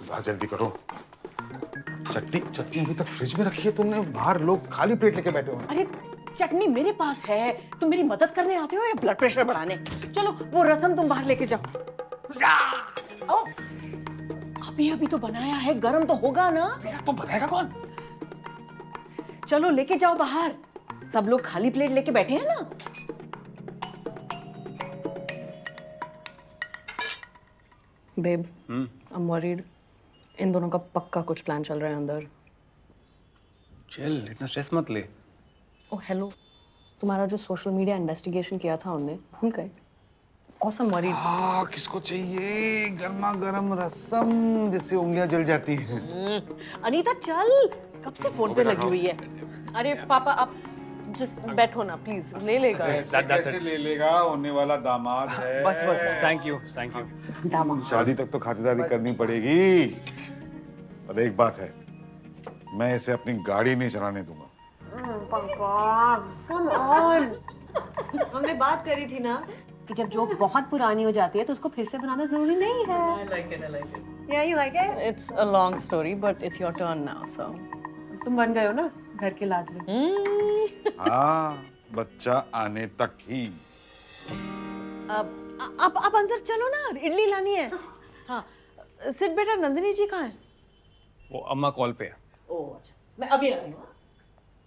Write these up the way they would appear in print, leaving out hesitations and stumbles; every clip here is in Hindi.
वाह जल्दी करो। चटनी चटनी अभी तक फ्रिज में रखी है तुमने, बाहर लोग खाली प्लेट लेके बैठे हुए हैं। अरे चटनी मेरे पास है, तुम मेरी मदद करने आते हो या ब्लड प्रेशर बढ़ाने? चलो वो रसम तुम बाहर लेके जाओ। ओ, अभी अभी तो बनाया है, गरम तो होगा ना? तो बताएगा कौन? चलो लेके जाओ बाहर, सब लोग खाली प्लेट लेके बैठे हैं ना। Babe, I am worried. इन दोनों का पक्का कुछ प्लान चल रहा है अंदर। चल, इतना स्ट्रेस मत ले। ओह हेलो, तुम्हारा जो सोशल मीडिया इन्वेस्टिगेशन किया था उनने, भूल गए? Of course I am worried. किसको चाहिए गर्मा गर्म रसम जिससे उंगलियां जल जाती हैं? अनीता चल, कब से फोन पे लगी हुई है। अरे पापा आप जस्ट बैठो ना प्लीज, ले लेगा। कैसे ले लेगा, होने वाला दामाद है। बस थैंक यू। शादी तक तो खातिरदारी करनी पड़ेगी, पर एक बात है, मैं इसे अपनी गाड़ी नहीं चलाने दूंगा। कम ऑन, हमने बात करी थी ना कि जब जोक बहुत पुरानी हो जाती है तो उसको फिर से बनाना जरूरी नहीं है। I like it. Yeah, you like it? It's a long story but it's your turn now so. तुम बन गए हो ना घर के लाडले। हाँ, बच्चा आने तक ही। अब अंदर चलो ना, इडली लानी है। हाँ, सिट बेटा, नंदिनी जी कहाँ है? वो अम्मा कॉल पे है। ओह अच्छा, मैं अभी आ रही हूँ।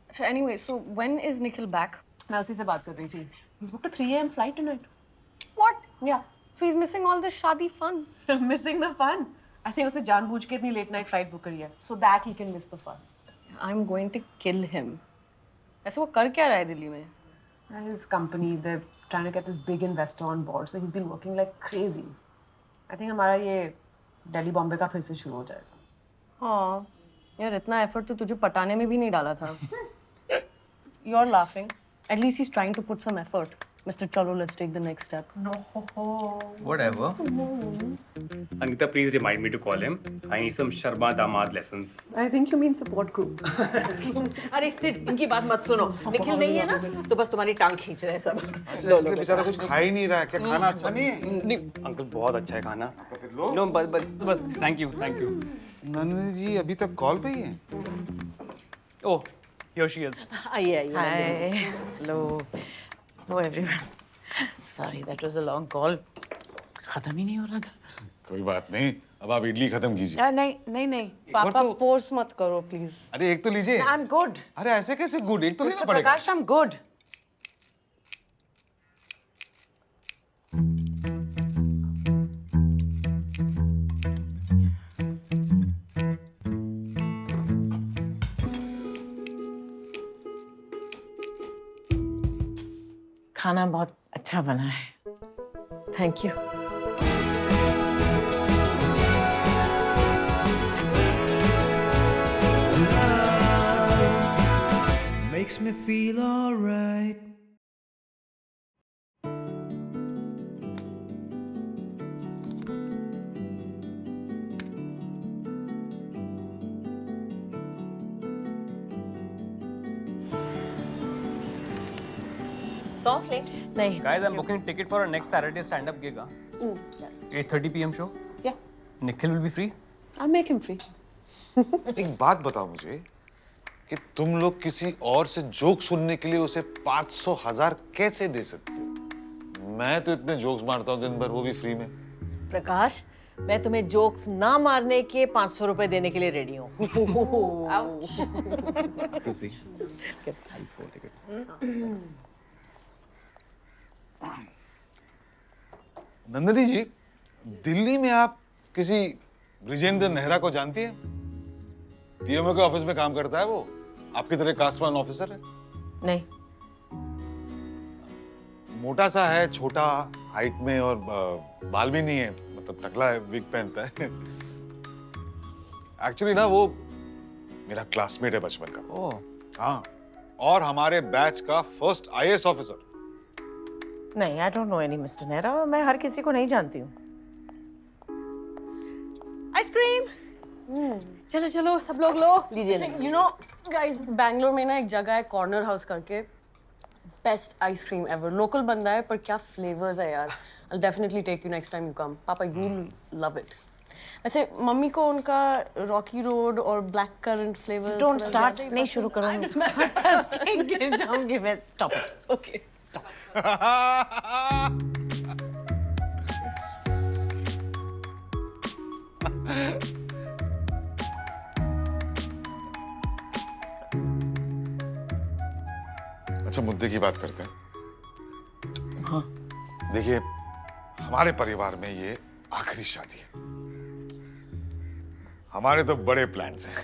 So anyway, so when is Nikhil back? मैं उसी से बात कर रही थी। He's booked a 3 AM flight tonight. What? Yeah. So he's missing all this शादी fun. Missing the fun. I think उसने जानबूझ के इतनी late night flight book करी है, so that he can miss the fun. I'm going to kill him. ऐसे वो कर क्या रहा है दिल्ली में? His company, they're trying to get this big investor on board, so he's been working like crazy. I think हमारा ये दिल्ली बॉम्बे का फिर से शुरू हो जाएगा। हाँ, यार इतना एफर्ट तो तुझे पटाने में भी नहीं डाला था। You're laughing. At least he's trying to put some effort. Mr. Chalo, let's take the next step. No. Whatever. Anita, please remind me to call him. I need some Sharma Damad lessons. I think you mean support group. अरे सिट, इनकी बात मत सुनो। निखिल नहीं है ना, तो बस तुम्हारी टांग खींच रहे हैं सब। अच्छा, इसलिए बेचारा कुछ खा ही नहीं रहा है। क्या खाना अच्छा नहीं है? नहीं, अंकल बहुत अच्छा है खाना। नो, बस थैंक यू। नंदिनी जी अभी तक कॉल पे ही हैं? ओह, here she is. आइए नंदिनी जी। Hello. Hello everyone. Sorry, that was a long call. खत्म ही नहीं हो रहा था। कोई बात नहीं, अब आप इडली खत्म कीजिए। नहीं। पापा फोर्स मत करो प्लीज। अरे एक तो लीजिए। I'm good. अरे ऐसे कैसे गुड, एक तो लेना Mr. पड़ेगा। Prakash, I'm good. खाना बहुत अच्छा बना है। Thank you. Makes me feel alright. Soft ले। नहीं। Guys, I'm booking ticket for our next Saturday stand-up gig. Yes. 8:30 p.m. show. Yeah. Nikhil will be free. I'll make him free. एक बात बताओ मुझे कि तुम लोग किसी और से जोक सुनने के लिए उसे 500,000 कैसे दे सकते हो? मैं तो इतने जोक्स मारता हूँ दिन भर, वो भी फ्री में। प्रकाश, मैं तुम्हें जोक्स ना मारने के 500 रुपए देने के लिए रेडी हूँ। To see. Thanks for tickets. Nandini जी, दिल्ली में आप किसी ब्रिजेंद्र नेहरा को जानती हैं? पीएमओ के ऑफिस में काम करता है वो, आपकी तरह कास्ट वन ऑफिसर है। नहीं। मोटा सा है, छोटा हाइट में, और बाल भी नहीं है, मतलब टकला है, विग पहनता है। एक्चुअली ना वो मेरा क्लासमेट है बचपन का। ओह, हाँ, और हमारे बैच का फर्स्ट आईएएस ऑफिसर। नहीं, I don't know any Mr. Nehra. मैं हर किसी को नहीं जानती हूँ। आइसक्रीम। चलो चलो सब लोग लो, लीजिए। You know, guys, बैंगलोर में ना एक जगह है कॉर्नर हाउस करके, बेस्ट आइसक्रीम एवर। लोकल बंदा है पर क्या फ्लेवर्स है यार। I'll definitely take you next time you come. Papa, you'll love it. वैसे मम्मी को उनका रॉकी रोड और black currant flavour don't start, नहीं शुरू करो। मैं हंस के गिर जाऊंगी मैं। Stop it. ओके अच्छा, मुद्दे की बात करते हैं। हाँ। देखिए, हमारे परिवार में ये आखिरी शादी है। हमारे तो बड़े प्लान्स हैं।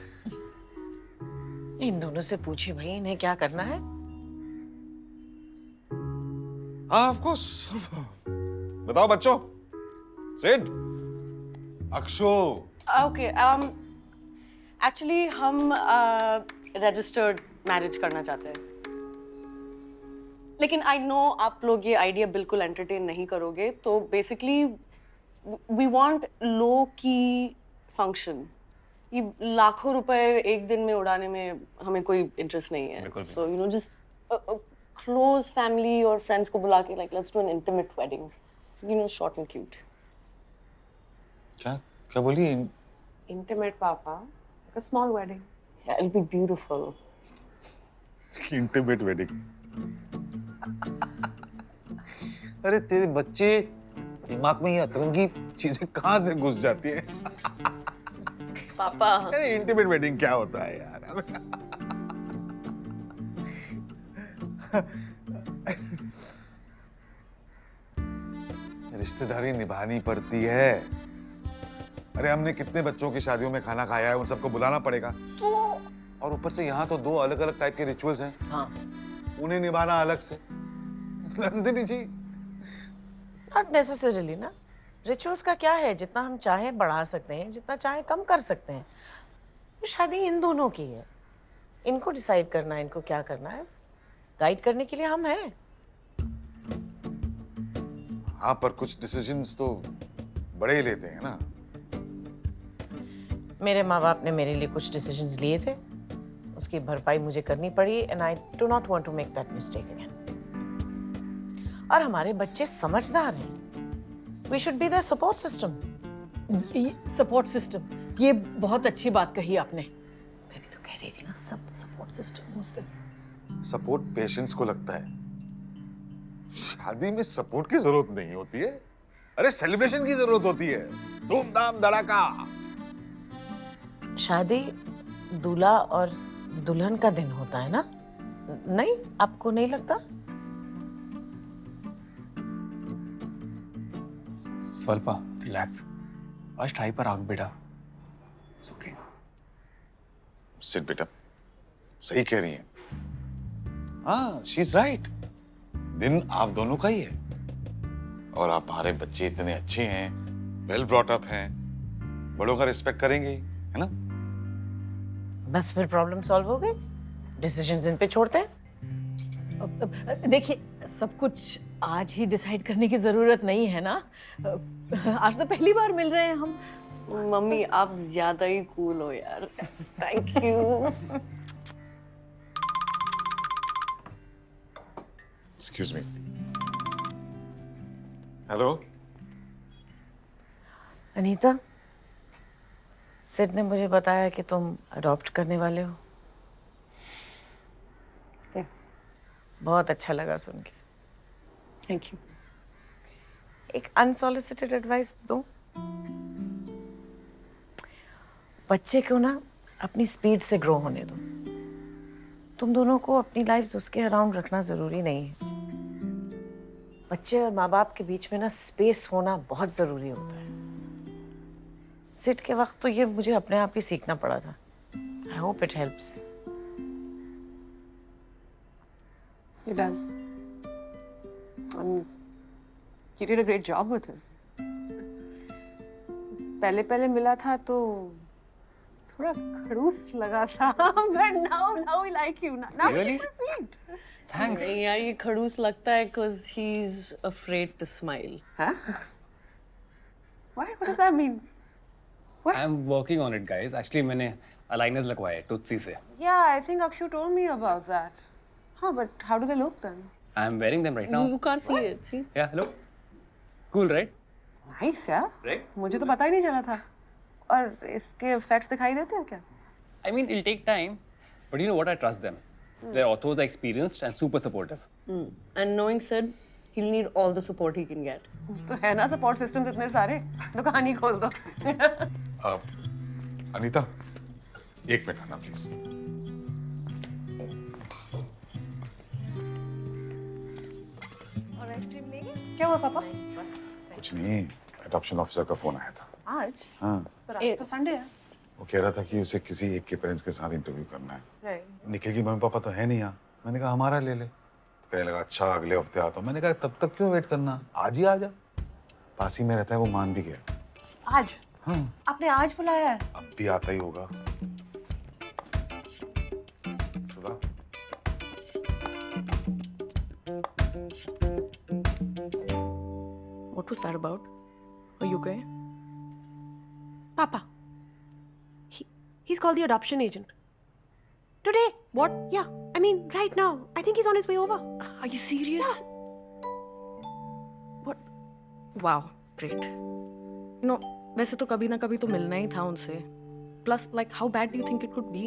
इन दोनों से पूछिए भाई, इन्हें क्या करना है। हाँ, ऑफ कोर्स। बताओ बच्चों। सिड, अक्षो। ओके एक्चुअली हम रजिस्टर्ड मैरिज करना चाहते हैं, लेकिन आई नो आप लोग ये आइडिया बिल्कुल एंटरटेन नहीं करोगे, तो बेसिकली वी वांट लो की फंक्शन। ये लाखों रुपए एक दिन में उड़ाने में हमें कोई इंटरेस्ट नहीं है। So you know just close family और फ्रेंड्स को बुला के, like let's do an intimate wedding, you know, short and cute. क्या क्या बोली? Intimate, Papa. Like a small wedding. Yeah, it'll be beautiful. Intimate wedding. अरे तेरे बच्चे दिमाग में ये अतरंगी चीजें कहाँ से घुस जाती हैं? पापा अरे इंटिमेट वेडिंग क्या होता है यार? रिश्तेदारी निभानी पड़ती है। अरे हमने कितने बच्चों की शादियों में खाना खाया है, उन सबको बुलाना पड़ेगा। तो और ऊपर से यहाँ तो 2 अलग-अलग टाइप के रिचुअल्स हैं। हाँ। उन्हें निभाना अलग से। नंदिनी जी, नॉट नेसेसरीली ना। रिचुअल्स का क्या है, जितना हम चाहें बढ़ा सकते हैं, जितना चाहें कम कर सकते हैं। ये शादी इन दोनों की है, इनको डिसाइड करना है इनको क्या करना है। गाइड करने के लिए हम हैं। हाँ, पर कुछ डिसीजंस तो बड़े ही लेते हैं ना। मेरे माँ बाप ने मेरे लिए कुछ डिसीजंस लिए थे, उसकी भरपाई मुझे करनी पड़ी, and I do not want to make that mistake again. और हमारे बच्चे समझदार हैं। We should be there support system. Support system, ये बहुत अच्छी बात कही आपने। मैं भी तो कह रही थी ना, सब सपोर्ट सिस्टम उस दिन। सपोर्ट पेशेंस को लगता है, शादी में सपोर्ट की जरूरत नहीं होती है। अरे सेलिब्रेशन की जरूरत होती है, धूमधाम धड़ाका। शादी दूल्हा और दुल्हन का दिन होता है ना? नहीं, आपको नहीं लगता? ಸ್ವಲ್ಪ ರಿಲ್ಯಾಕ್ಸ್, ಅಷ್ಟು ಹೈಪರ್ ಆಗಬೇಡ. It's okay. सिड बेटा, सही कह रही हैं। हाँ, शी इज राइट। दिन आप दोनों का ही है, और आप हमारे बच्चे इतने अच्छे हैं, वेल ब्रॉट अप हैं, बड़ों का रिस्पेक्ट करेंगे ही, है ना? बस फिर प्रॉब्लम सॉल्व हो गई। डिसीजंस इन पे छोड़ते हैं। देखिए, सब कुछ आज ही डिसाइड करने की जरूरत नहीं है ना। आज तो पहली बार मिल रहे हैं हम। मम्मी आप ज्यादा ही कूल हो यार। Thank you. Excuse me. Hello. Anita, Sid ने मुझे बताया कि तुम अडॉप्ट करने वाले हो। बहुत अच्छा लगा सुन के। Thank you. एक अनसॉलिसिटेड एडवाइस दूं? बच्चे को ना अपनी स्पीड से ग्रो होने दो। तुम दोनों को अपनी लाइफ्स उसके अराउंड रखना जरूरी नहीं है। बच्चे और माँ बाप के बीच में ना स्पेस होना बहुत जरूरी होता है। सिड के वक्त तो ये मुझे अपने आप ही सीखना पड़ा था। I hope it helps. It does. You did a great job with him. पहले मिला था तो थोड़ा खड़ूस लगा था, but now we like you. Now Really? he's so sweet. Thanks. नहीं यार, ये खड़ूस लगता है because he's afraid to smile. Huh? Why? What does that mean? I'm working on it, guys. Actually, मैंने aligners लगवाए टूथसी से. Yeah, I think Akshu told me about that. Huh, but how do they look then? I'm wearing them right now. You can't see it, see? Yeah, hello. Cool, right? Nice, yeah. Right? मुझे तो पता ही नहीं चला था. और इसके इफेक्ट्स दिखाई देते हैं क्या? I mean, it'll take time, but you know what? I trust them. Their authors are experienced and super supportive. And knowing Sid, he'll need all the support he can get. तो है ना सपोर्ट सिस्टम्स इतने सारे, दुकान ही खोल दो। अनीता, एक मिनट आना प्लीज। और आइसक्रीम लेंगे? क्या हुआ पापा? कुछ नहीं, अडॉप्शन ऑफिसर का फोन आया था। आज? हाँ, पर आज तो संडे है। वो कह रहा था कि उसे किसी एक के पेरेंट्स के साथ इंटरव्यू करना है। राइट। निखिल की मम्मी पापा तो है नहीं यहाँ। मैंने कहा हमारा ले ले। तो कहने लगा अच्छा अगले हफ्ते आता हूँ। मैंने कहा तब तक क्यों वेट करना, आज ही आ जा। पास ही में रहता है, वो मान भी गया। आज? हाँ, आपने आज बुलाया है? अब भी आता ही होगा। सुधा, What was that about? Are you okay? Papa. He's called the adoption agent. Today. What? Yeah. I mean, right now. I think he's on his way over. Are you serious? What? Wow, great. You know, वैसे तो कभी ना कभी तो मिलना ही था उनसे. Plus, like, how bad do you think it could be?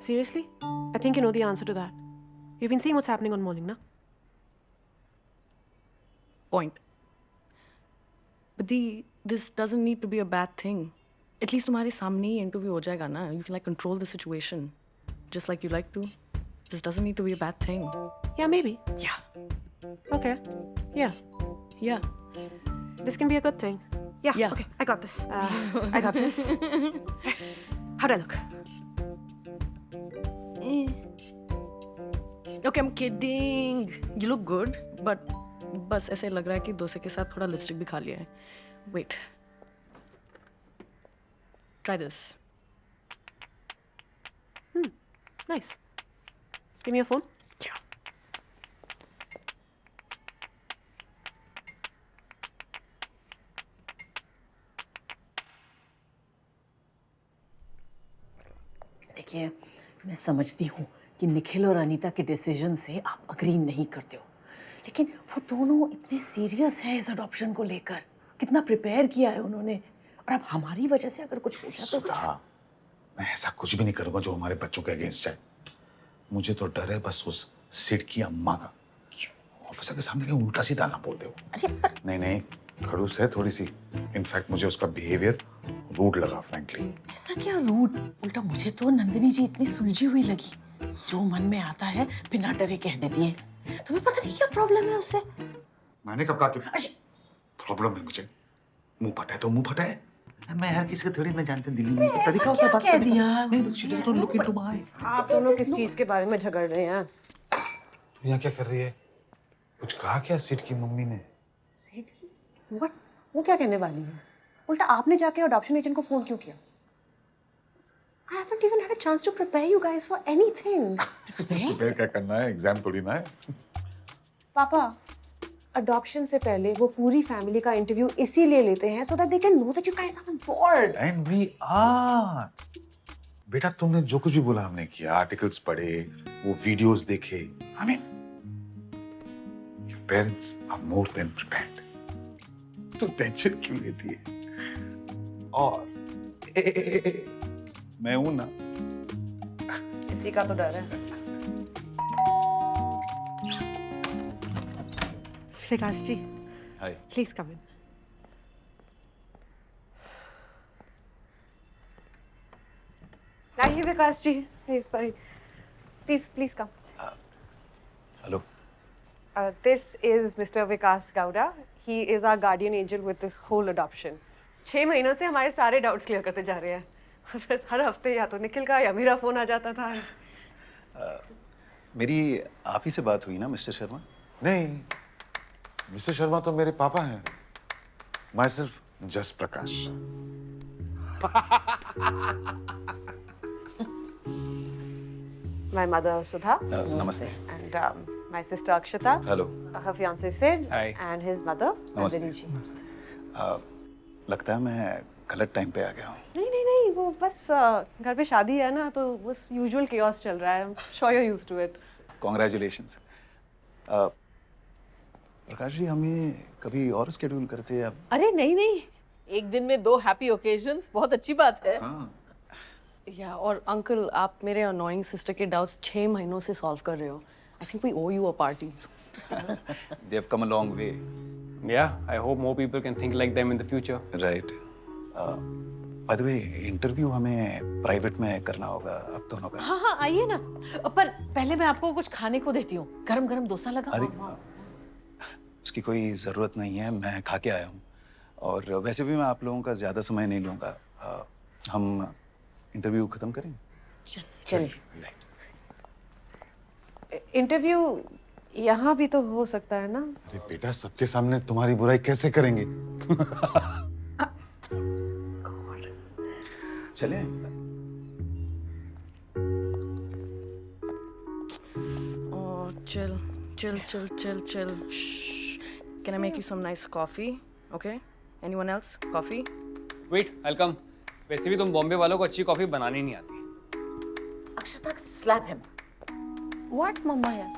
Seriously? I think you know the answer to that. You've been seeing what's happening on morning, na? Point. But this doesn't need to be a bad thing. At least तुम्हारे सामने ही interview हो जाएगा ना. You can like control the situation, just like you like to. This doesn't need to be a bad thing. Yeah, maybe. Yeah. Okay. Yeah. Yeah. This can be a good thing. Yeah. Yeah. Okay. I got this. I got this. How do I look? Okay, I'm kidding. You look good, but बस ऐसे लग रहा है कि डोसे के साथ थोड़ा लिपस्टिक भी खा लिया है. Wait. Try this. Nice. Give me your phone. Yeah. देखिए, मैं समझती हूँ कि निखिल और अनीता के डिसीजन से आप अग्री नहीं करते हो, लेकिन वो दोनों इतने सीरियस हैं इस अडॉप्शन को लेकर। कितना प्रिपेयर किया है उन्होंने, और अब हमारी वजह से अगर कुछ हो गया तो सुधा, मैं ऐसा कुछ भी नहीं करूंगा जो हमारे बच्चों के अगेंस्ट जाए। मुझे तो डर है बस उस सिड की अम्मा का। ऑफिसर के सामने कहीं उल्टा सीधा ना बोल दे वो। अरे पर नहीं, खड़ूस है थोड़ी सी। इनफैक्ट मुझे उसका बिहेवियर रूड लगा फ्रैंकली। ऐसा क्या रूड? उल्टा मुझे तो नंदिनी जी इतनी सुलझी हुई लगी, जो मन में आता है बिना डरे कह देती है। तुम्हें पता नहीं क्या प्रॉब्लम है उससे? मैंने कब कहा कि प्रॉब्लम है मुझे? मुंह फटा है तो मुंह फटा है। मैं हर किसी को थोड़ी ना जानते, दिल्ली में तरीका होता है बात करने का। She does not look into my eye. आप दोनों किस चीज के बारे में झगड़ रहे हैं? तू यहाँ क्या कर रही है? कुछ कहा क्या सिड की मम्मी ने? सिड की? What? वो क्या कहने वाली है? उल्टा आपने जाके अडॉप्शन एजेंट को फोन क्यों किया? I haven't even had a chance to prepare you guys for anything. Prepare क्या करना है? एग्जाम थोड़ी ना है। पापा, अडॉप्शन से पहले वो पूरी फैमिली का इंटरव्यू इसीलिए लेते हैं so that they can know that you guys are on board. And we are. बेटा तुमने जो कुछ भी बोला हमने किया, आर्टिकल्स पढ़े, वो वीडियोस देखे। I mean, your parents are more than prepared. तो टेंशन क्यों लेती है? और मैं हूं ना। इसी का तो डर है। Vikas ji, hi. Please come in. नहीं Vikas ji, sorry, please come. Hello. This is Mr. Vikas Gowda. He is our guardian angel with this whole adoption. 6 महीनों से हमारे सारे डाउट्स क्लियर करते जा रहे हैं। बस हर हफ्ते या तो निखिल का या मेरा फोन आ जाता था। मेरी आप ही से बात हुई ना मिस्टर शर्मा? नहीं, मिस्टर शर्मा तो मेरे पापा हैं। मैं सिर्फ जस प्रकाश। My mother Sudha नमस्ते। and my sister Akshata, hello. her fiancé Sid, Hi. and his mother नमस्ते। Nandini ji. लगता है मैं गलत टाइम पे आ गया हूँ। नहीं, वो बस घर पे शादी है ना, तो बस यूजुअल chaos चल रहा है। I'm sure you're used to it. Congratulations. Prakash ji, हम ये कभी और स्केड्यूल करते हैं अब? अरे नहीं, एक दिन में 2 हैप्पी ओकेजन्स बहुत अच्छी बात है। हाँ या और अंकल आप मेरे अनोइंग सिस्टर के डाउट्स 6 महीनों से सॉल्व कर रहे हो। I think we owe you a party. They have come a long way. Yeah, I hope more people can think like them in the future. Right. By the way interview हमें प्राइवेट में करना होगा अब दोनों का। हाँ हाँ आइए ना, पर पहले मैं आपको कुछ खाने को देती हूँ। गरम गरम डोसा लगा। अरे उसकी कोई ज़रूरत नहीं है, मैं खा के आया हूँ। और वैसे भी मैं आप लोगों का ज़्यादा समय नहीं लूँगा। हम इंटरव्यू ख़त्म करें? चलिए। इंटरव्यू यहाँ भी तो हो सकता है ना? अरे बेटा, सबके सामने तुम्हारी बुराई कैसे करेंगे? चलें? Oh, chill, chill, chill, chill, chill. Shh. Can I make you some nice coffee? Okay? Anyone else? Coffee? Wait, I'll come. वैसे भी तुम बॉम्बे वालों को अच्छी कॉफी बनानी नहीं आती। Akshata, slap him. What, Mama? Yeah.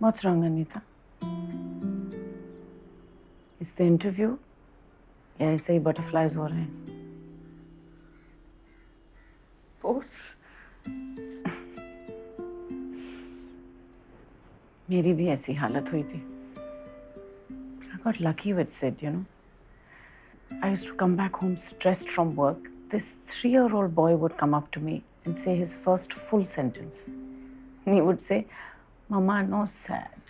What's wrong, Anita? Is the interview या ऐसे ही बटरफ्लाइज हो रहे हैं? मेरी भी ऐसी हालत हुई थी. I got lucky with Sid, you know. I used to come back home stressed from work. This 3-year-old boy would come up to me and say his first full sentence. And he would say, Mama, no sad.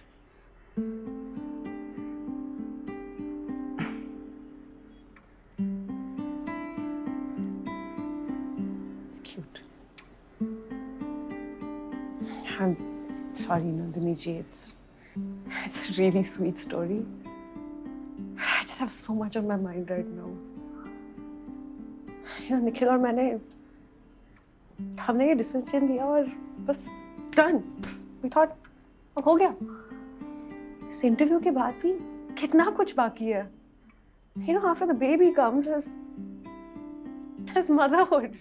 It's cute. I'm sorry, Nandini ji. It's a really sweet story. I just have so much on my mind right now. You know, Nikhil और हमने ये डिसीजन लिया और बस डन. We thought अब हो गया. इस इंटरव्यू के बाद भी कितना कुछ बाकी है. You know, after the baby comes is motherhood.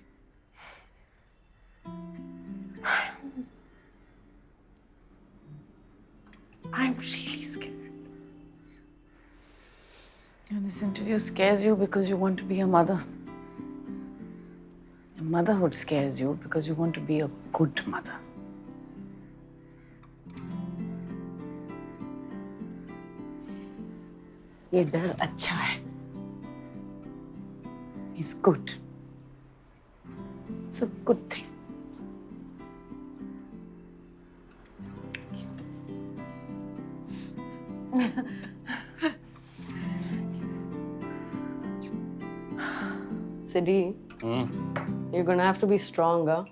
I'm really scared. And this interview scares you because you want to be a mother. And motherhood scares you because you want to be a good mother. ये डर अच्छा है. It's good. It's a good thing. CD, you're gonna have to be stronger.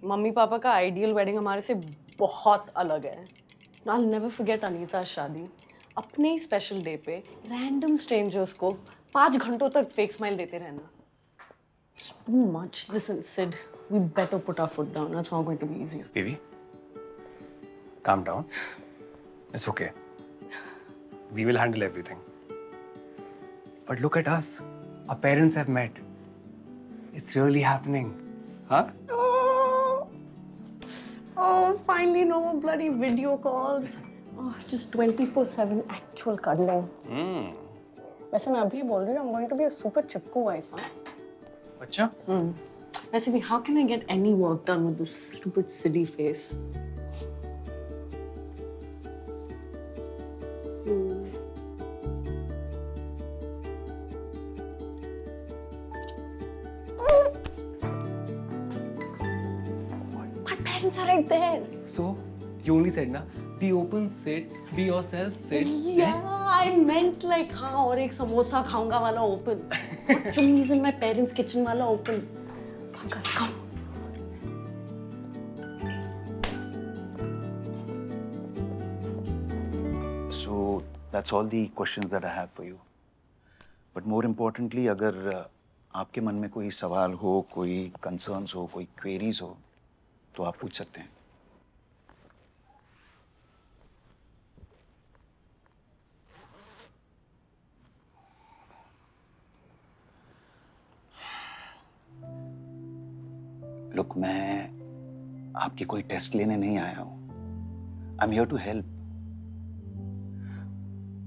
Mummy papa का आइडियल वेडिंग हमारे से बहुत अलग है. I'll never forget अनीता शादी. अपने ही स्पेशल डे पे रैंडम स्ट्रेंजर्स को 5 घंटों तक फेक स्माइल देते रहना. It's too much. Listen, Sid, we better put our foot down. That's not going to be easier. Baby, calm down. It's okay. We will handle everything. But look at us. Our parents have met. It's really happening. Huh? Oh, finally no more bloody video calls. Oh, just 24/7 actual cuddling. वैसे मैं अभी बोल रही हूँ, I'm going to be a super chipko wife, huh? अच्छा? वैसे भी, how can I get any work done with this stupid silly face? My parents are right there. So, you only said na, be open, sit, be yourself, sit. Yeah, I meant like हाँ और एक समोसा खाऊंगा वाला open. Chummies in my parents' kitchen वाला open. Come. So that's all the questions that I have for you. But more importantly, अगर आपके मन में कोई सवाल हो, कोई concerns हो, कोई queries हो, तो आप पूछ सकते हैं. लुक, मैं आपकी कोई टेस्ट लेने नहीं आया हूं। I am here to help.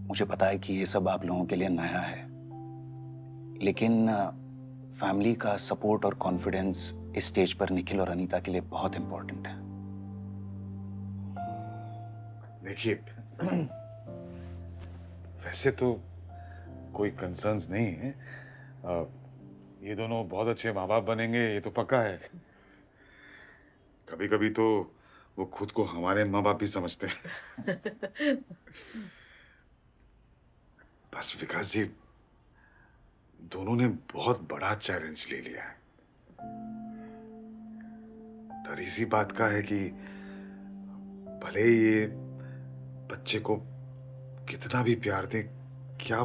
मुझे पता है कि ये सब आप लोगों के लिए नया है, लेकिन फैमिली का सपोर्ट और कॉन्फिडेंस इस स्टेज पर निखिल और अनीता के लिए बहुत इंपॉर्टेंट है। देखिए, वैसे तो कोई कंसर्न्स नहीं है। ये दोनों बहुत अच्छे माँ बाप बनेंगे, ये तो पक्का है। कभी कभी तो वो खुद को हमारे माँ बाप भी समझते हैं। बस विकास जी, दोनों ने बहुत बड़ा चैलेंज ले लिया है। डर इसी बात का है कि भले ही ये बच्चे को कितना भी प्यार दे, क्या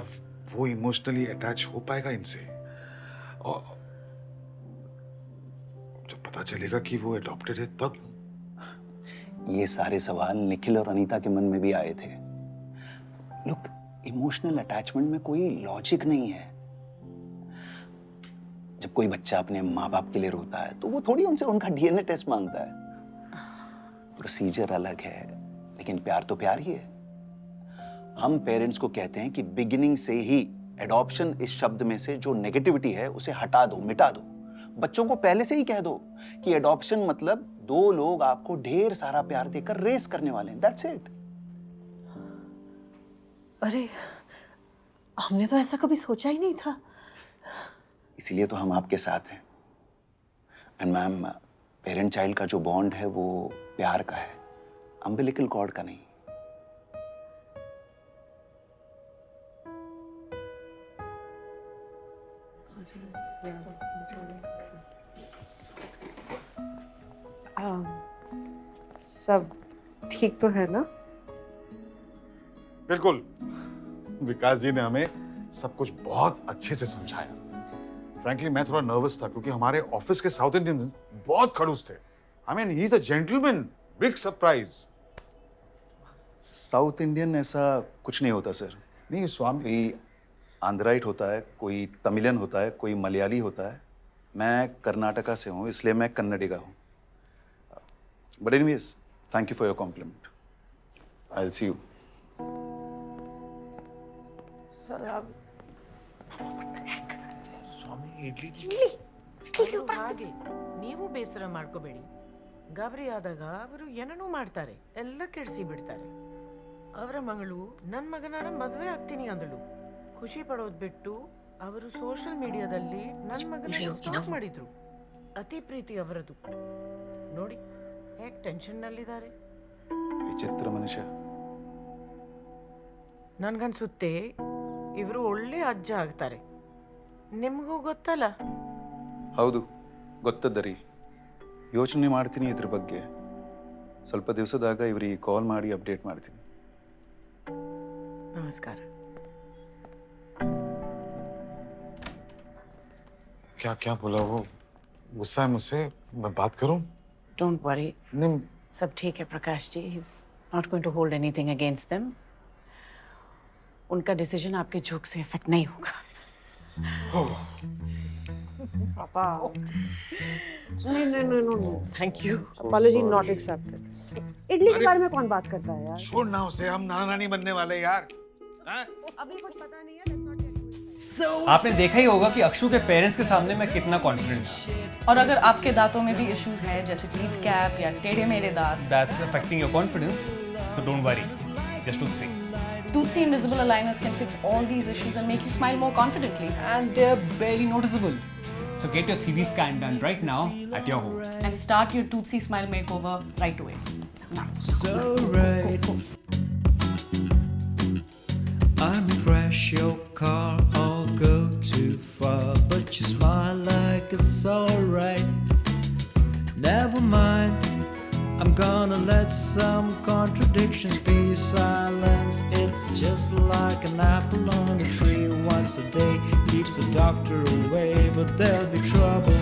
वो इमोशनली अटैच हो पाएगा इनसे? और जब पता चलेगा कि वो अडॉप्टेड है तब? ये सारे सवाल निखिल और अनीता के मन में भी आए थे। लुक, इमोशनल अटैचमेंट में कोई लॉजिक नहीं है। जब कोई बच्चा अपने माँ बाप के लिए रोता है तो वो थोड़ी उनसे उनका डीएनए टेस्ट मांगता है। प्रोसीजर अलग है, लेकिन प्यार तो प्यार ही है। हम पेरेंट्स को कहते हैं कि बिगिनिंग से ही एडॉप्शन इस शब्द में से जो नेगेटिविटी है उसे हटा दो, मिटा दो। बच्चों को पहले से ही कह दो कि एडॉप्शन मतलब दो लोग आपको ढेर सारा प्यार देकर रेस करने वाले हैं। That's it. अरे, हमने तो ऐसा कभी सोचा ही नहीं था। इसीलिए तो हम आपके साथ हैं। एंड मैम, पेरेंट चाइल्ड का जो बॉन्ड है वो प्यार का है, अम्बिलिकल कॉर्ड का नहीं। सब ठीक तो है ना? बिल्कुल। विकास जी ने हमें सब कुछ बहुत अच्छे से समझाया। फ्रैंकली मैं थोड़ा नर्वस था क्योंकि हमारे ऑफिस के साउथ इंडियंस बहुत खड़ूस थे। I mean, he is a gentleman. Big surprise. South Indian ऐसा कुछ नहीं होता सर। नहीं स्वामी, कोई आंध्राइट होता है, कोई तमिलियन होता है, कोई मलयाली होता है। मैं कर्नाटका से हूँ, इसलिए मैं कन्नडिगा हूँ। But anyways, thank you for your compliment. I will see you. Sir आप ಹಾಗೆ ನೀವು ಬೇಸರ ಮಾಡ್ಕೋಬೇಡಿ. ಗಾಬರಿ ಆದಾಗ ಅವರು ಏನನ್ನೂ ಮಾಡ್ತಾರೆ, ಎಲ್ಲ ಕೆಡಿಸಿ ಬಿಡ್ತಾರೆ. ಅವರ ಮಗಳು ನನ್ನ ಮಗನ ಮದುವೆ ಆಗ್ತೀನಿ ಅಂದಳು. ಖುಷಿ ಪಡೋದು ಬಿಟ್ಟು ಅವರು ಸೋಷಿಯಲ್ ಮೀಡಿಯಾದಲ್ಲಿ ನನ್ನ ಮಗನ ಸ್ಟಾಕ್ ಮಾಡಿದ್ರು. ಅತಿ ಪ್ರೀತಿ ಅವರದು. ನೋಡಿ ಹೇಗೆ ಟೆನ್ಷನ್ನಲ್ಲಿದ್ದಾರೆ. ವಿಚಿತ್ರ ಮನುಷ್ಯ. ನನ್ಗನ್ಸುತ್ತೆ ಇವರು ಒಳ್ಳೆ ಅಜ್ಜ ಆಗ್ತಾರೆ. ನಿಮಗೂ ಗೊತ್ತಲ್ಲ? ಹೌದು, ಗೊತ್ತದ್ದರಿ. ಯೋಚನೆ ಮಾಡ್ತೀನಿ ಇದ್ರ ಬಗ್ಗೆ. ಸ್ವಲ್ಪ ದಿವಸದಾಗ ಇವರಿಗೆ ಕಾಲ್ ಮಾಡಿ ಅಪ್ಡೇಟ್ ಮಾಡ್ತೀನಿ. ನಮಸ್ಕಾರ. क्या क्या बोला वो? गुस्सा है मुझसे? मैं बात करूं? डोंट वरी, नहीं, सब ठीक है Prakash ji. He is not going to hold anything against them. उनका डिसीजन आपके झोंक से इफेक्ट नहीं होगा। पापा नहीं thank you. Apology not accepted. Idli के बारे में कौन बात करता है यार? छोड़ ना उसे, हम नाना नानी बनने वाले यार। हैं? अभी कुछ पता नहीं है। Let's not get too excited. आपने देखा ही होगा कि अक्षु के पेरेंट्स के सामने मैं कितना कॉन्फिडेंट था। और अगर आपके दांतों में भी इश्यूज हैं जैसे टीथ कैप या टेढ़े मेढ़े दांत, That's affecting your confidence, so don't worry. Just to see. Tootsie Invisible Aligners can fix all these issues and make you smile more confidently. And they're barely noticeable. So get your 3D scan done right now at your home. And start your Tootsie Smile makeover right away. So right. I'm crash your car or go too far, but you smile like it's alright. Never mind, I'm gonna let some contradictions be silenced. It's just like an apple on a tree. Once a day keeps the doctor away, but there'll be trouble